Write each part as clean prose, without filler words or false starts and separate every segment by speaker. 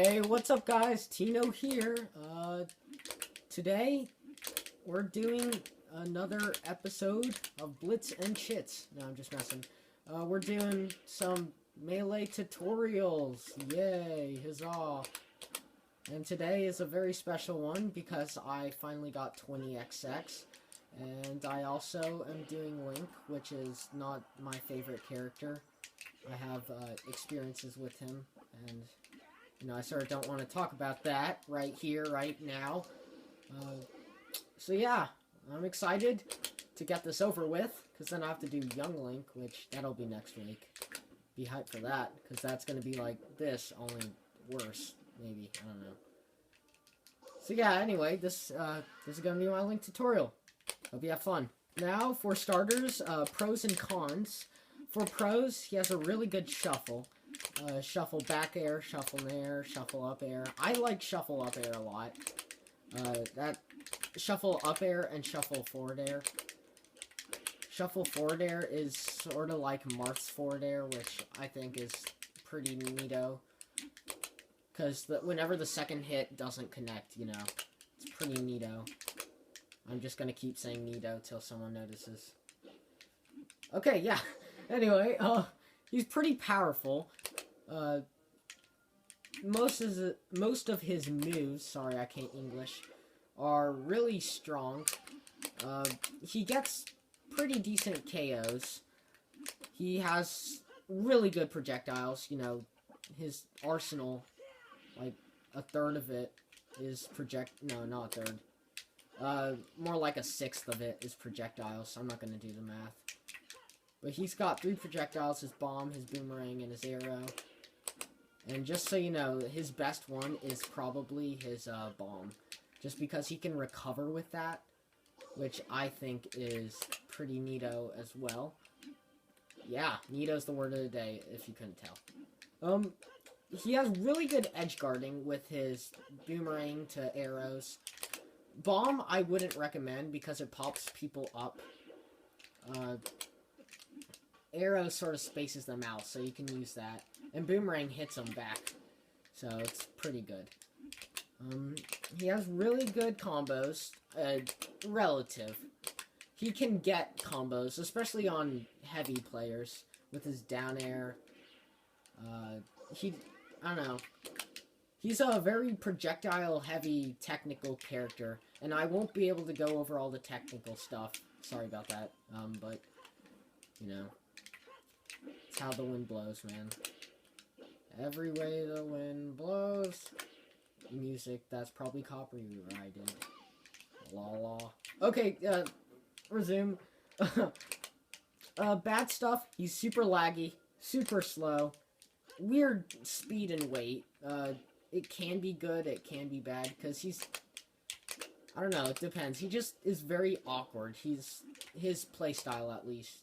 Speaker 1: Hey, what's up guys? Tino here. Today we're doing another episode of Blitz and Chits. No, I'm just messing. We're doing some melee tutorials. Yay, huzzah. And today is a very special one because I finally got 20XX. And I also am doing Link, which is not my favorite character. I have experiences with him, and I sort of don't want to talk about that right here, right now. So yeah, I'm excited to get this over with, because then I have to do Young Link, which that'll be next week. Be hyped for that, because that's going to be like this, only worse, maybe. I don't know. So yeah, anyway, this is going to be my Link tutorial. Hope you have fun. Now, for starters, pros and cons. For pros, he has a really good shuffle. Shuffle back air, shuffle air, shuffle up air. I like shuffle up air a lot. That shuffle up air and shuffle forward air. Shuffle forward air is sort of like Marth's forward air, which I think is pretty neato. Because whenever the second hit doesn't connect, it's pretty neato. I'm just gonna keep saying neato till someone notices. Okay, yeah. Anyway, he's pretty powerful. Most of his moves, sorry I can't English, are really strong. He gets pretty decent KOs. He has really good projectiles. His arsenal, like a third of it is no, not a third. More like a sixth of it is projectiles. I'm not gonna do the math. But he's got 3 projectiles, his bomb, his boomerang, and his arrow. And just so you know, his best one is probably his bomb. Just because he can recover with that, which I think is pretty neato as well. Yeah, neato's the word of the day, if you couldn't tell. He has really good edge guarding with his boomerang to arrows. Bomb, I wouldn't recommend because it pops people up. Arrow sort of spaces them out, so you can use that. And Boomerang hits them back, so it's pretty good. He has really good combos, relative. He can get combos, especially on heavy players, with his down air. I don't know. He's a very projectile-heavy technical character, and I won't be able to go over all the technical stuff. Sorry about that, but, it's how the wind blows, man. Every way the wind blows. Music that's probably copyrighted. La la. Okay, resume. Bad stuff. He's super laggy, super slow, weird speed and weight. It can be good, it can be bad, because I don't know, it depends. He just is very awkward. His playstyle, at least.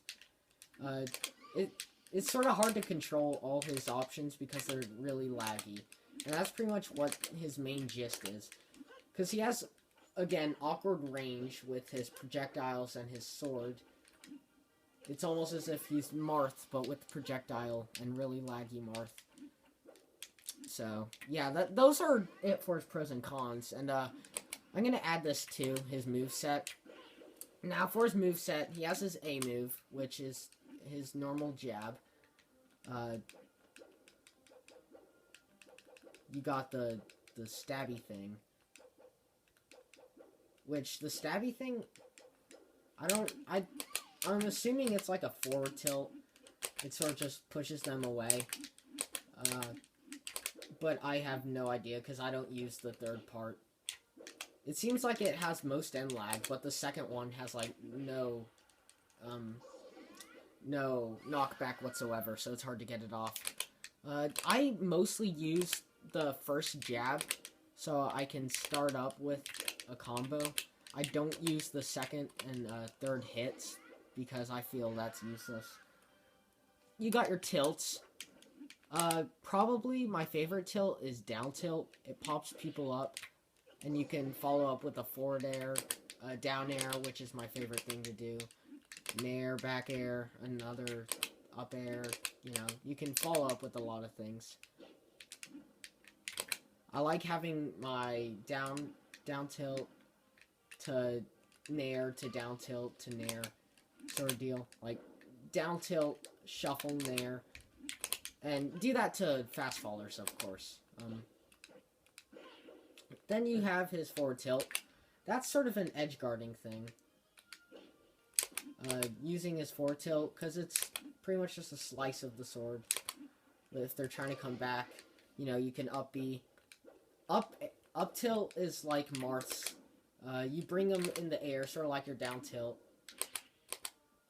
Speaker 1: It's sort of hard to control all his options because they're really laggy. And that's pretty much what his main gist is. Because he has, again, awkward range with his projectiles and his sword. It's almost as if he's Marth, but with projectile and really laggy Marth. So, yeah, those are it for his pros and cons. And I'm going to add this to his moveset. Now, for his moveset, he has his A move, which is his normal jab. You got the stabby thing. Which, the stabby thing, I'm assuming it's like a forward tilt. It sort of just pushes them away. But I have no idea, because I don't use the third part. It seems like it has most end lag, but the second one has, like, no knockback whatsoever, so it's hard to get it off. I mostly use the first jab, so I can start up with a combo. I don't use the second and third hits, because I feel that's useless. You got your tilts. Probably my favorite tilt is down tilt. It pops people up, and you can follow up with a forward air, down air, which is my favorite thing to do. Nair, back air, another up air, you can follow up with a lot of things. I like having my down tilt to nair to down tilt to nair sort of deal. Like, down tilt, shuffle, nair. And do that to fast fallers, of course. Then you have his forward tilt. That's sort of an edge guarding thing. Using his forward tilt, because it's pretty much just a slice of the sword. But if they're trying to come back, you know, you can up B. Up tilt is like Marth's. You bring them in the air, sort of like your down tilt.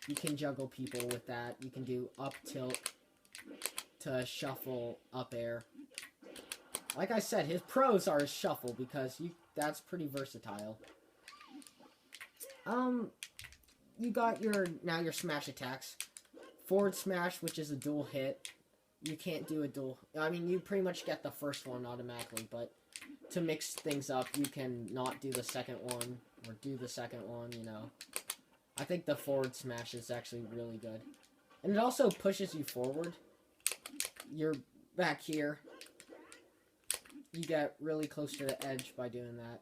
Speaker 1: You can juggle people with that. You can do up tilt to shuffle up air. Like I said, his pros are his shuffle, because that's pretty versatile. You got your smash attacks. Forward smash, which is a dual hit. You can't do a dual... I mean, you pretty much get the first one automatically, but to mix things up, you can not do the second one, or do the second one, you know. I think the forward smash is actually really good. And it also pushes you forward. You're back here. You get really close to the edge by doing that.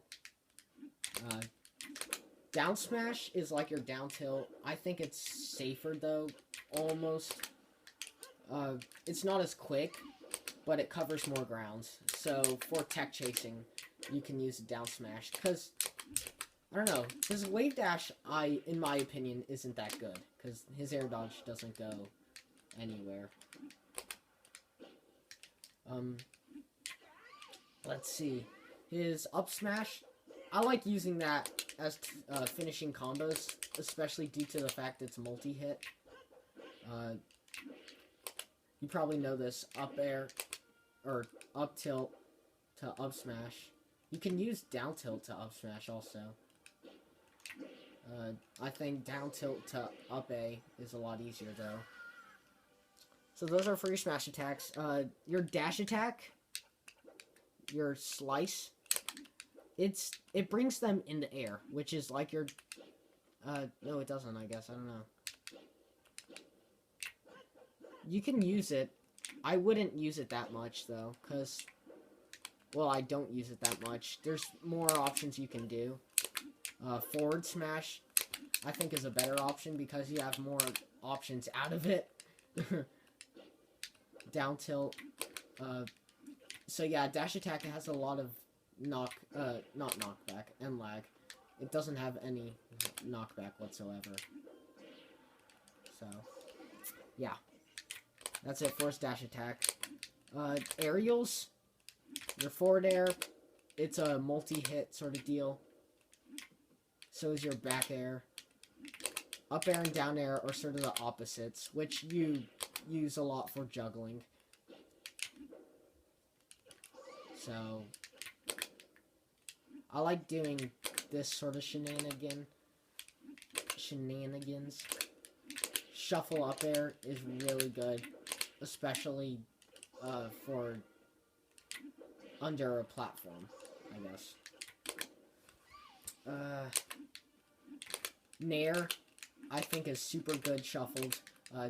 Speaker 1: Down smash is like your down tilt. I think it's safer, though, almost. It's not as quick, but it covers more grounds. So, for tech chasing, you can use a down smash. Because, I don't know, his wave dash, in my opinion, isn't that good. Because his air dodge doesn't go anywhere. Let's see. His up smash, I like using that as finishing combos, especially due to the fact it's multi-hit. You probably know this. Up air, or up tilt to up smash. You can use down tilt to up smash also. I think down tilt to up A is a lot easier though. So those are for your smash attacks. Your dash attack, your slice, it brings them in the air, which is like your... no it doesn't, I guess. I don't know. You can use it. I wouldn't use it that much, though, because... Well, I don't use it that much. There's more options you can do. Forward smash, I think, is a better option, because you have more options out of it. Down tilt. So yeah, dash attack has a lot of not knockback, and lag. It doesn't have any knockback whatsoever. So, yeah. That's it for his dash attack. Aerials, your forward air, it's a multi-hit sort of deal. So is your back air. Up air and down air are sort of the opposites, which you use a lot for juggling. So, I like doing this sort of shenanigans. Shuffle up air is really good, especially for under a platform, I guess. Nair, I think, is super good shuffled.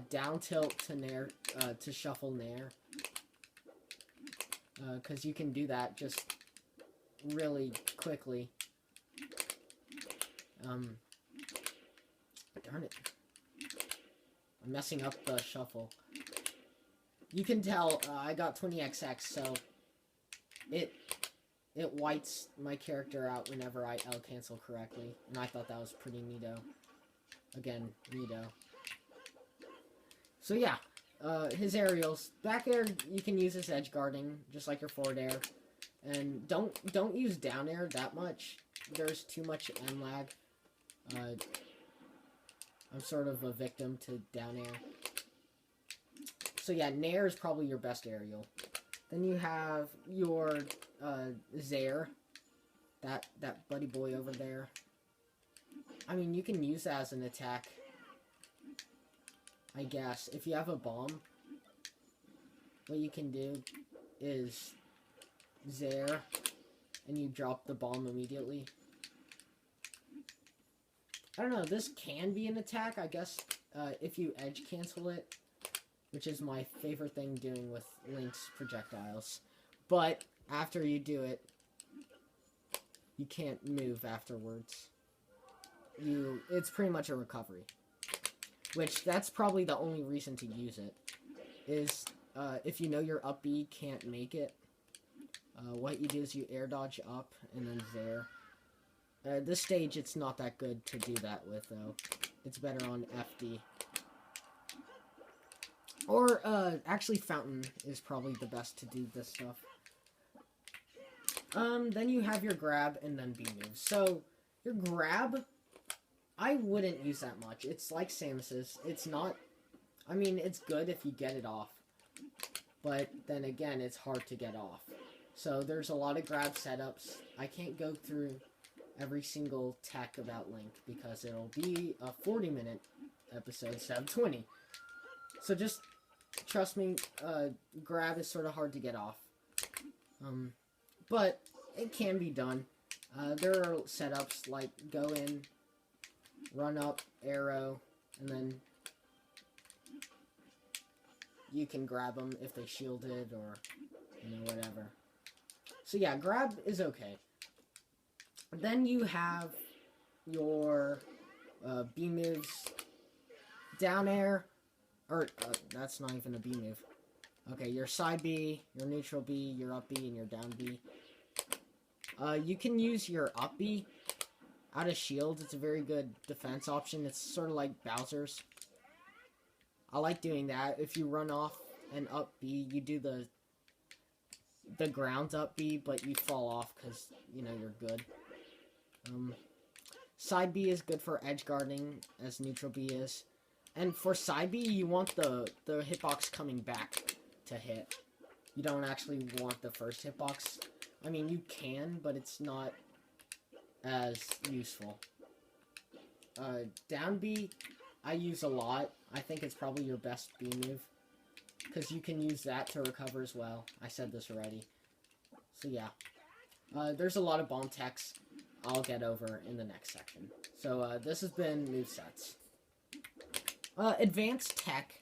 Speaker 1: Down tilt to nair, to shuffle nair. Because you can do that just really quickly. Darn it. I'm messing up the shuffle. You can tell I got 20XX, so it whites my character out whenever I L-cancel correctly, and I thought that was pretty neato. Again, neato. So yeah, his aerials. Back air, you can use as edge guarding, just like your forward air. And don't use down air that much. There's too much M lag. I'm sort of a victim to down air. So yeah, nair is probably your best aerial. Then you have your Zaire, that buddy boy over there. I mean, you can use that as an attack, I guess. If you have a bomb, what you can do is Zaire, and you drop the bomb immediately. I don't know, this can be an attack, I guess, if you edge cancel it, which is my favorite thing doing with Link's projectiles. But after you do it, you can't move afterwards. It's pretty much a recovery. Which, that's probably the only reason to use it. Is, if you know your up B can't make it, what you do is you air dodge up, and then there. This stage, it's not that good to do that with, though. It's better on FD. Or, actually, Fountain is probably the best to do this stuff. Then you have your grab, and then B moves. So, your grab, I wouldn't use that much. It's like Samus's. It's not... I mean, it's good if you get it off. But, then again, it's hard to get off. So, there's a lot of grab setups. I can't go through every single tech about Link, because it'll be a 40-minute episode instead of 20. So, just trust me, grab is sort of hard to get off. But it can be done. There are setups like go in, run up, arrow, and then you can grab them if they shielded or, whatever. So yeah, grab is okay. Then you have your B moves, down air, or that's not even a B move. Okay, your side B, your neutral B, your up B, and your down B. You can use your up B out of shield. It's a very good defense option. It's sort of like Bowser's. I like doing that. If you run off and up B, you do the ground up B, but you fall off because, you're good. Side B is good for edge guarding, as neutral B is. And for side B, you want the hitbox coming back to hit. You don't actually want the first hitbox. I mean, you can, but it's not as useful. Down B, I use a lot. I think it's probably your best B move, because you can use that to recover as well. I said this already. So yeah. There's a lot of bomb techs I'll get over in the next section. So this has been movesets. Advanced tech.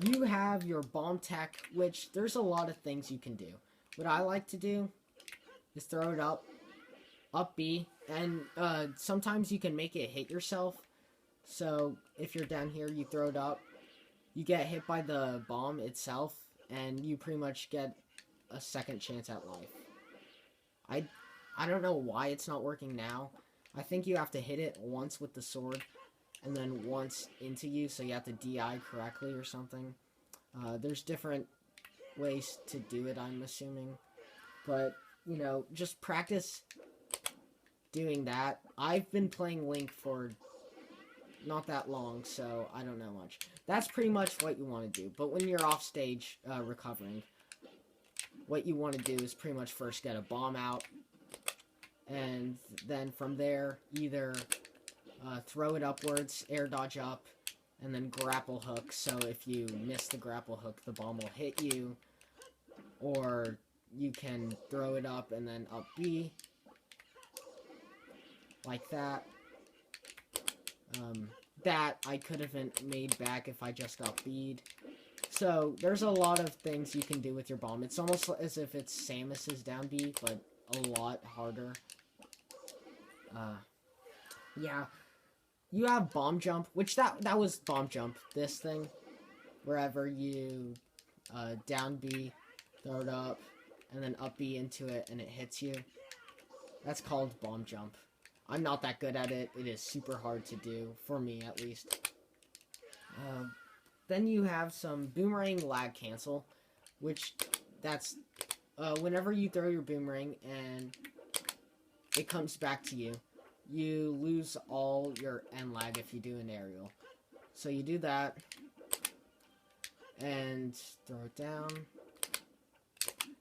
Speaker 1: You have your bomb tech, which there's a lot of things you can do. What I like to do is throw it up B, and sometimes you can make it hit yourself. So if you're down here, you throw it up, you get hit by the bomb itself, and you pretty much get a second chance at life. I don't know why it's not working now. I think you have to hit it once with the sword, and then once into you, so you have to DI correctly or something. There's different ways to do it, I'm assuming. But, just practice doing that. I've been playing Link for not that long, so I don't know much. That's pretty much what you want to do. But when you're off stage recovering, what you want to do is pretty much first get a bomb out, and then from there, either throw it upwards, air dodge up, and then grapple hook. So if you miss the grapple hook, the bomb will hit you. Or you can throw it up and then up B, like that. That I could have made back if I just got B'd. So there's a lot of things you can do with your bomb. It's almost as if it's Samus's down B, but a lot harder. Yeah. You have bomb jump, which that was bomb jump, this thing. Wherever you down B, throw it up, and then up B into it, and it hits you. That's called bomb jump. I'm not that good at it. It is super hard to do, for me at least. Then you have some boomerang lag cancel, which that's whenever you throw your boomerang and it comes back to you, you lose all your end lag if you do an aerial. So you do that, and throw it down,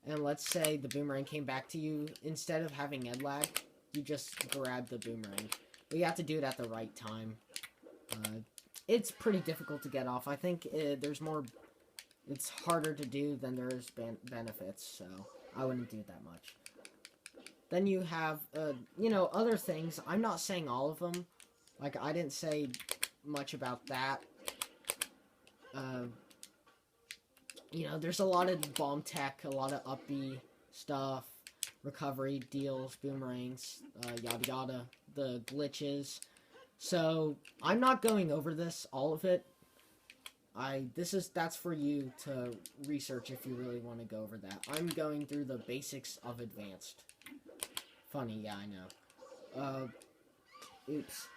Speaker 1: and let's say the boomerang came back to you. Instead of having end lag, you just grab the boomerang. But you have to do it at the right time. It's pretty difficult to get off. I think it's harder to do than there is benefits, so I wouldn't do that much. Then you have, other things. I'm not saying all of them. Like, I didn't say much about that. There's a lot of bomb tech, a lot of up B stuff, recovery, deals, boomerangs, yada yada, the glitches. So, I'm not going over this, all of it. That's for you to research if you really want to go over that. I'm going through the basics of advanced. Funny, yeah, I know. Oops.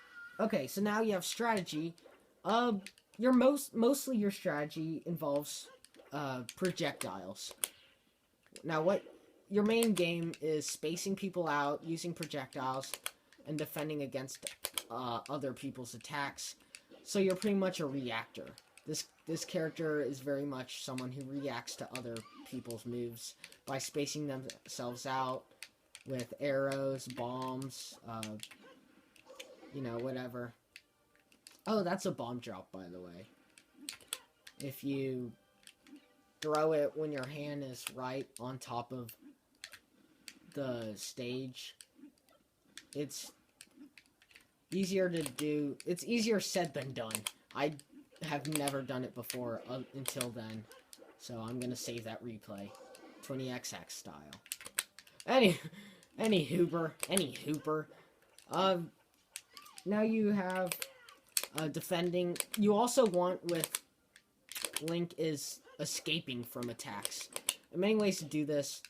Speaker 1: Okay, so now you have strategy. Mostly your strategy involves, projectiles. Now, what your main game is spacing people out, using projectiles, and defending against, other people's attacks. So you're pretty much a reactor. This character is very much someone who reacts to other people's moves by spacing themselves out with arrows, bombs, whatever. Oh, that's a bomb drop, by the way. If you throw it when your hand is right on top of the stage, it's easier to do. It's easier said than done. I have never done it before until then, so I'm gonna save that replay, 20XX style. Any hooper. Now you have defending. You also want with Link is escaping from attacks. There are many ways to do this.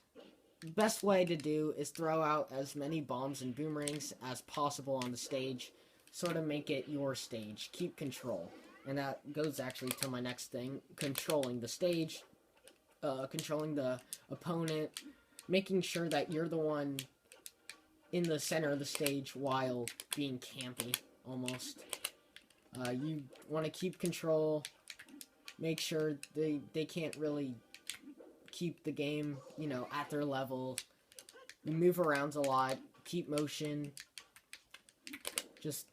Speaker 1: The best way to do is throw out as many bombs and boomerangs as possible on the stage, sort of make it your stage. Keep control. And that goes actually to my next thing, controlling the stage, controlling the opponent, making sure that you're the one in the center of the stage while being campy, almost. You want to keep control, make sure they can't really keep the game, at their level. You move around a lot, keep motion. Just,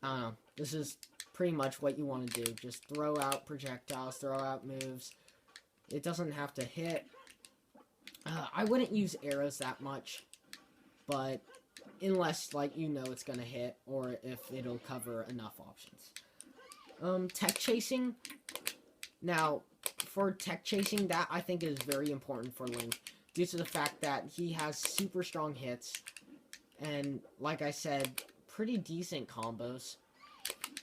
Speaker 1: I don't know, this is pretty much what you want to do. Just throw out projectiles, throw out moves. It doesn't have to hit. I wouldn't use arrows that much, but unless, it's gonna hit, or if it'll cover enough options. Tech chasing. Now, for tech chasing, that I think is very important for Link, due to the fact that he has super strong hits, and, like I said, pretty decent combos.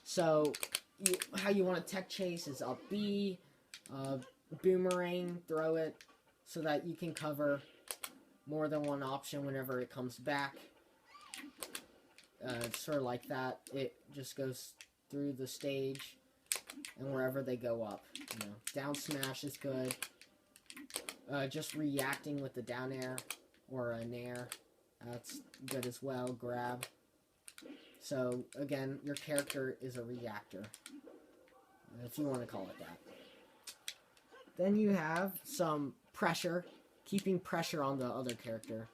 Speaker 1: So, how you want to tech chase is up B, boomerang, throw it, so that you can cover more than one option whenever it comes back. Sort of like that. It just goes through the stage, and wherever they go up. Down smash is good. Just reacting with the down air, or a nair, that's good as well. Grab. So, again, your character is a reactor, if you want to call it that. Then you have some pressure, keeping pressure on the other character.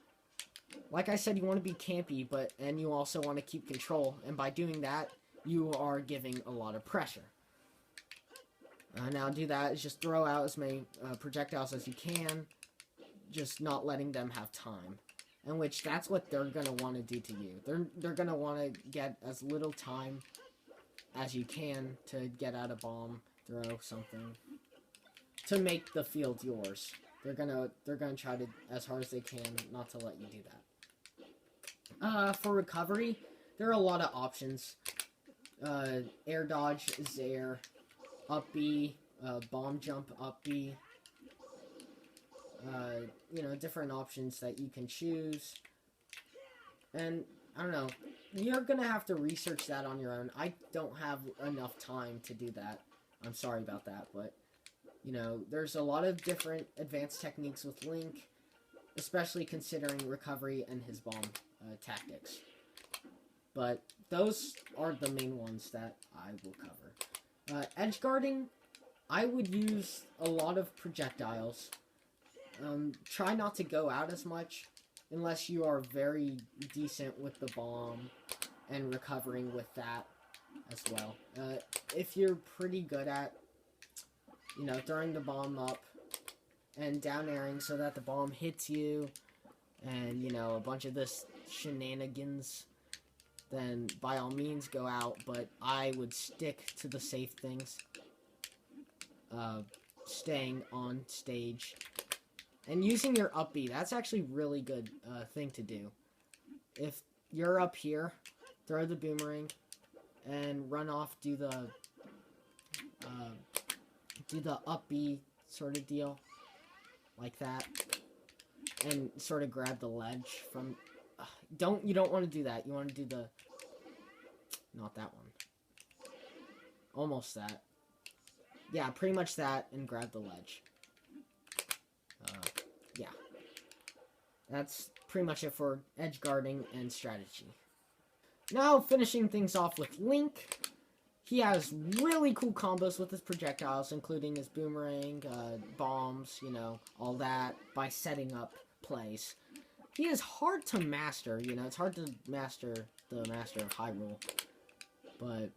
Speaker 1: Like I said, you want to be campy, and you also want to keep control, and by doing that, you are giving a lot of pressure. Now, do that is just throw out as many projectiles as you can, just not letting them have time. In which, that's what they're going to want to do to you. They're going to want to get as little time as you can to get out a bomb, throw something, to make the field yours. They're gonna try to, as hard as they can, not to let you do that. For recovery, there are a lot of options. Air dodge, Zair, up B, bomb jump, up B. Different options that you can choose. And, I don't know, you're gonna have to research that on your own. I don't have enough time to do that. I'm sorry about that, but, there's a lot of different advanced techniques with Link, especially considering recovery and his bomb tactics. But those are the main ones that I will cover. Edge guarding, I would use a lot of projectiles. Try not to go out as much, unless you are very decent with the bomb and recovering with that as well. If you're pretty good at, throwing the bomb up and down airing so that the bomb hits you, and, a bunch of this shenanigans, then by all means go out, but I would stick to the safe things. Staying on stage. And using your up B, that's actually really good thing to do. If you're up here, throw the boomerang and run off, do the up B sort of deal, like that, and sort of grab the ledge from. You don't want to do that. You want to do the, not that one. Almost that. Yeah, pretty much that, and grab the ledge. Yeah. That's pretty much it for edge guarding and strategy. Now, finishing things off with Link. He has really cool combos with his projectiles, including his boomerang, bombs, you know, all that, by setting up plays. He is hard to master, you know, it's hard to master the Master of Hyrule. But,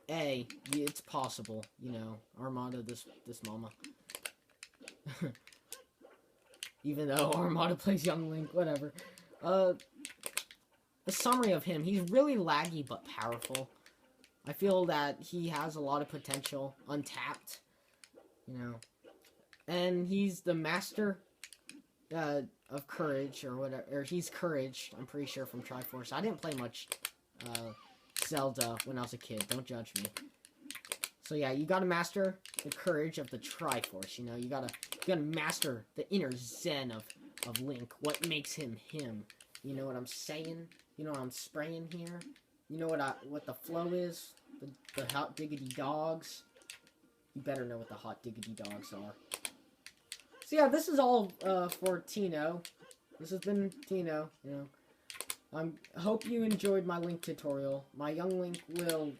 Speaker 1: it's possible, you know, Armada this mama. Even though Armada plays Young Link, whatever. A summary of him, he's really laggy but powerful. I feel that he has a lot of potential, untapped, you know. And he's the master of courage, or whatever, or he's courage, I'm pretty sure, from Triforce. I didn't play much Zelda when I was a kid, don't judge me. So yeah, you gotta master the courage of the Triforce, you know, you gotta master the inner zen of Link, what makes him him. You know what I'm saying? You know what I'm spraying here? You know what the flow is? The hot diggity dogs. You better know what the hot diggity dogs are. So yeah, this is all for Tino. This has been Tino, you know. I hope you enjoyed my Link tutorial. My Young Link will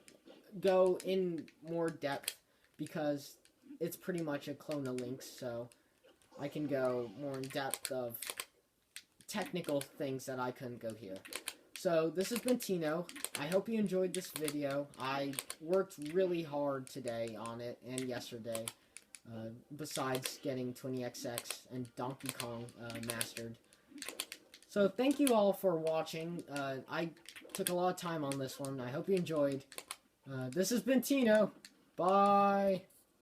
Speaker 1: go in more depth because it's pretty much a clone of Link's, so I can go more in depth of technical things that I couldn't go here. So, this has been Tino. I hope you enjoyed this video. I worked really hard today on it, and yesterday, besides getting 20XX and Donkey Kong mastered. So, thank you all for watching. I took a lot of time on this one. I hope you enjoyed. This has been Tino. Bye!